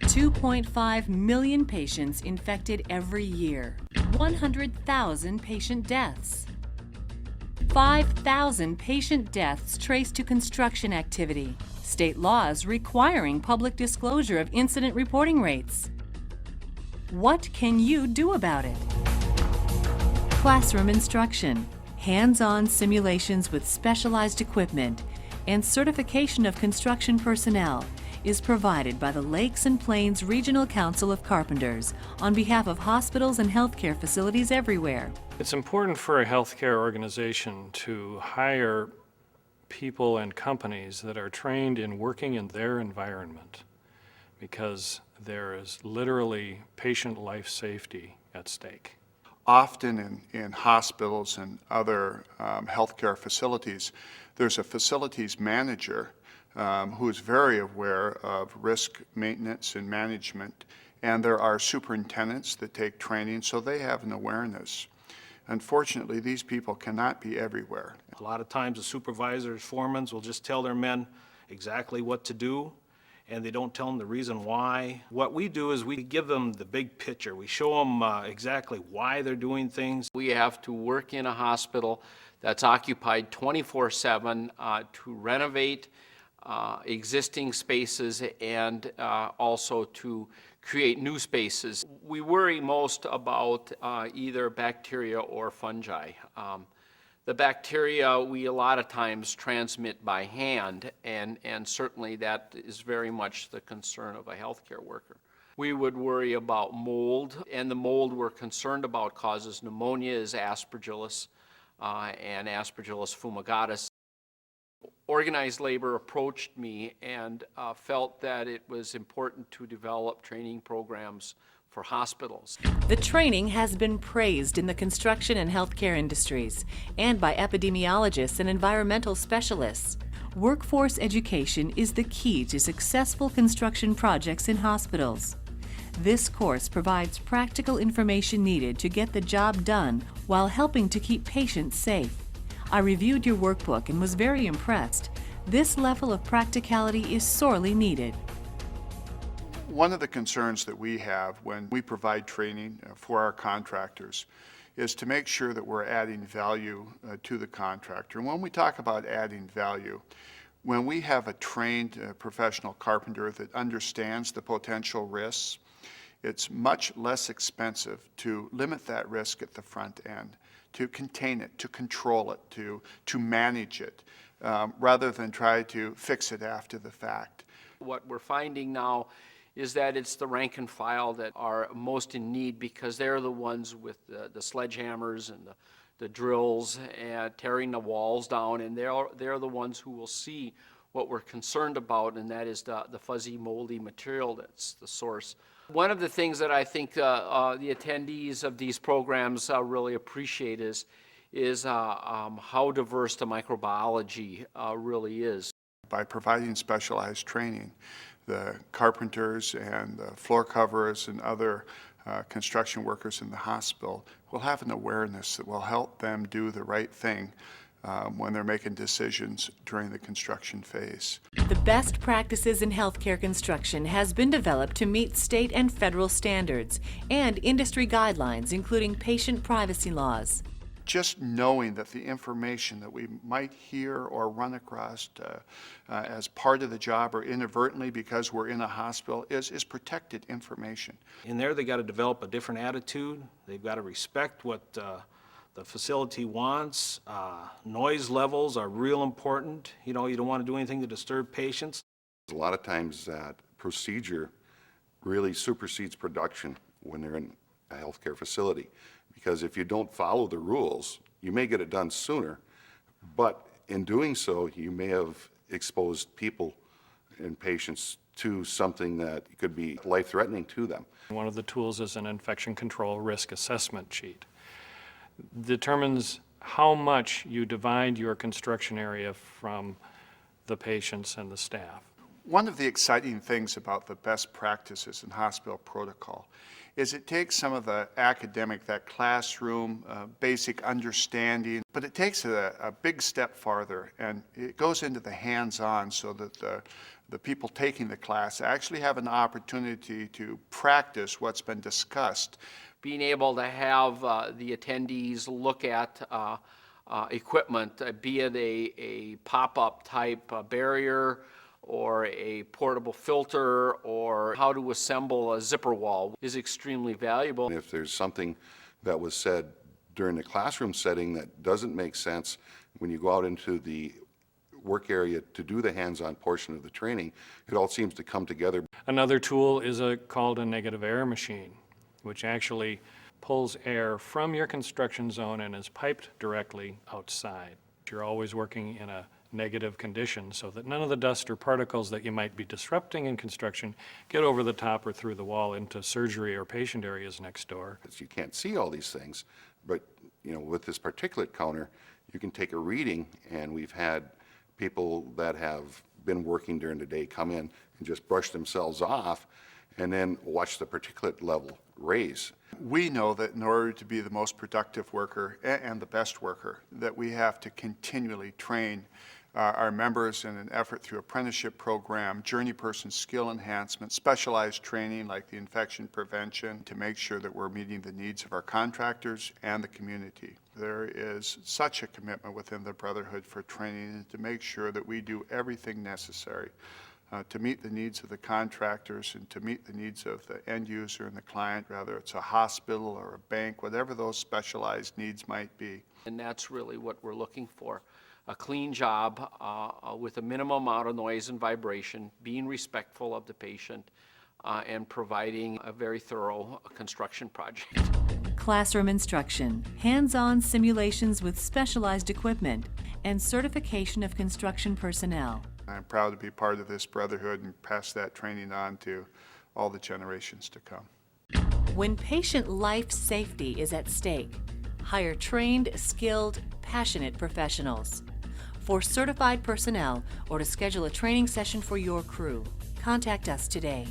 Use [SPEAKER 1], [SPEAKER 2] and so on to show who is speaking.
[SPEAKER 1] 2.5 million patients infected every year. 100,000 patient deaths. 5,000 patient deaths traced to construction activity. State laws requiring public disclosure of incident reporting rates. What can you do about it? Classroom instruction, hands-on simulations with specialized equipment, and certification of construction personnel is provided by the Lakes and Plains Regional Council of Carpenters on behalf of hospitals and healthcare facilities everywhere.
[SPEAKER 2] It's important for a healthcare organization to hire people and companies that are trained in working in their environment, because there is literally patient life safety at stake.
[SPEAKER 3] Often in hospitals and other healthcare facilities, there's a facilities manager who is very aware of risk maintenance and management, and there are superintendents that take training, so they have an awareness. Unfortunately, these people cannot be everywhere.
[SPEAKER 4] A lot of times the supervisors, foremans will just tell their men exactly what to do, and they don't tell them the reason why. What we do is we give them the big picture. We show them exactly why they're doing things.
[SPEAKER 5] We have to work in a hospital that's occupied 24/7 to renovate existing spaces and also to create new spaces. We worry most about either bacteria or fungi. The bacteria we a lot of times transmit by hand, and certainly that is very much the concern of a healthcare worker. We would worry about mold, and the mold we're concerned about causes pneumonia is Aspergillus and Aspergillus fumigatus. Organized labor approached me and felt that it was important to develop training programs for hospitals.
[SPEAKER 1] The training has been praised in the construction and healthcare industries and by epidemiologists and environmental specialists. Workforce education is the key to successful construction projects in hospitals. This course provides practical information needed to get the job done while helping to keep patients safe. I reviewed your workbook and was very impressed. This level of practicality is sorely needed.
[SPEAKER 3] One of the concerns that we have when we provide training for our contractors is to make sure that we're adding value to the contractor. And when we talk about adding value, when we have a trained professional carpenter that understands the potential risks, it's much less expensive to limit that risk at the front end, to contain it, to control it, to manage it, rather than try to fix it after the fact.
[SPEAKER 5] What we're finding now is that it's the rank and file that are most in need, because they're the ones with the sledgehammers and the drills and tearing the walls down, and they're the ones who will see what we're concerned about, and that is the fuzzy, moldy material that's the source. One of the things that I think the attendees of these programs really appreciate is how diverse the microbiology really is.
[SPEAKER 3] By providing specialized training, the carpenters and the floor coverers and other construction workers in the hospital will have an awareness that will help them do the right thing when they're making decisions during the construction phase.
[SPEAKER 1] The best practices in healthcare construction has been developed to meet state and federal standards and industry guidelines, including patient privacy laws.
[SPEAKER 3] Just knowing that the information that we might hear or run across as part of the job or inadvertently because we're in a hospital is protected information.
[SPEAKER 4] In there, they got to develop a different attitude. They've got to respect what the facility wants. Noise levels are real important. You know, you don't want to do anything to disturb patients.
[SPEAKER 6] A lot of times that procedure really supersedes production when they're in a healthcare facility. Because if you don't follow the rules, you may get it done sooner, but in doing so, you may have exposed people and patients to something that could be life-threatening to them.
[SPEAKER 2] One of the tools is an infection control risk assessment sheet. Determines how much you divide your construction area from the patients and the staff.
[SPEAKER 3] One of the exciting things about the best practices in hospital protocol is it takes some of the academic, that classroom, basic understanding, but it takes it a big step farther, and it goes into the hands-on so that the people taking the class actually have an opportunity to practice what's been discussed.
[SPEAKER 5] Being able to have the attendees look at equipment, be it a pop-up type barrier or a portable filter or how to assemble a zipper wall is extremely valuable.
[SPEAKER 6] If there's something that was said during the classroom setting that doesn't make sense, when you go out into the work area to do the hands-on portion of the training, it all seems to come together.
[SPEAKER 2] Another tool is called a negative air machine, which actually pulls air from your construction zone and is piped directly outside. You're always working in a negative condition so that none of the dust or particles that you might be disrupting in construction get over the top or through the wall into surgery or patient areas next door.
[SPEAKER 6] You can't see all these things, but with this particulate counter, you can take a reading, and we've had people that have been working during the day come in and just brush themselves off and then watch the particulate level raise.
[SPEAKER 3] We know that in order to be the most productive worker and the best worker, that we have to continually train our members in an effort through apprenticeship program, journey person skill enhancement, specialized training like the infection prevention to make sure that we're meeting the needs of our contractors and the community. There is such a commitment within the Brotherhood for training and to make sure that we do everything necessary to meet the needs of the contractors and to meet the needs of the end user and the client, whether it's a hospital or a bank, whatever those specialized needs might be.
[SPEAKER 5] And that's really what we're looking for. A clean job with a minimum amount of noise and vibration, being respectful of the patient, and providing a very thorough construction project.
[SPEAKER 1] Classroom instruction, hands-on simulations with specialized equipment, and certification of construction personnel.
[SPEAKER 3] I'm proud to be part of this Brotherhood and pass that training on to all the generations to come.
[SPEAKER 1] When patient life safety is at stake, hire trained, skilled, passionate professionals. For certified personnel or to schedule a training session for your crew, contact us today.